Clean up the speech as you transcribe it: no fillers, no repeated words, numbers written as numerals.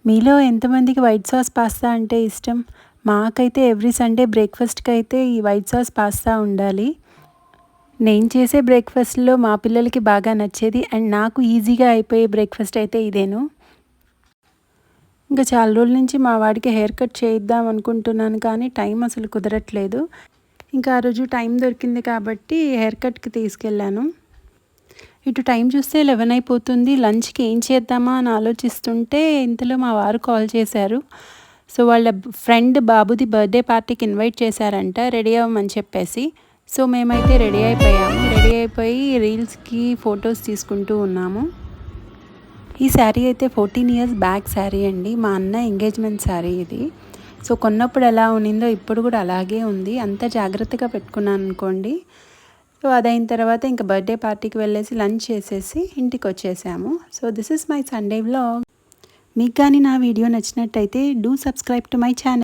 మీలో ఎంతమందికి white sauce pasta అంటే ఇష్టం? మాకైతే ఎవ్రీ సండే బ్రేక్‌ఫాస్ట్‌కి అయితే ఈ వైట్ సాస్ పాస్తా ఉండాలి. నేను చేసే బ్రేక్‌ఫాస్ట్‌లో మా పిల్లలకి బాగా నచ్చేది అండ్ నాకు ఈజీగా అయిపోయే బ్రేక్‌ఫాస్ట్ అయితే ఇదేను. ఇంకా చాలా రోజుల నుంచి మా వాడికి హెయిర్ కట్ చేయిద్దాం అనుకుంటున్నాను కానీ టైం అసలు కుదరట్లేదు. ఇంకా ఆ రోజు టైం దొరికింది కాబట్టి హెయిర్ కట్‌కి తీసుకెళ్ళాను. ఇటు టైం చూస్తే 11 అయిపోతుంది. లంచ్‌కి ఏం చేద్దామా అని ఆలోచిస్తుంటే ఇంతలో మా వారు కాల్ చేశారు. సో, వాళ్ళ ఫ్రెండ్ బాబుది బర్త్‌డే పార్టీకి ఇన్వైట్ చేశారంట రెడీ అవ్వమని చెప్పేసి. సో, మేమైతే రెడీ అయిపోయాము. రెడీ అయిపోయి రీల్స్‌కి ఫొటోస్ తీసుకుంటూ ఉన్నాము. ఈ శారీ అయితే 14 ఇయర్స్ బ్యాక్ శారీ అండి. మా అన్న ఎంగేజ్‌మెంట్ శారీ ఇది. సో, కొన్నప్పుడు ఎలా ఉన్నిందో ఇప్పుడు కూడా అలాగే ఉంది. అంత జాగ్రత్తగా పెట్టుకున్నాననుకోండి. సో, అదయిన తర్వాత ఇంక బర్త్‌డే పార్టీకి వెళ్ళేసి లంచ్ చేసేసి ఇంటికొచ్చేసాము. So, this is my Sunday vlog. మీకు గాని నా వీడియో నచ్చినట్టయితే do subscribe to my channel.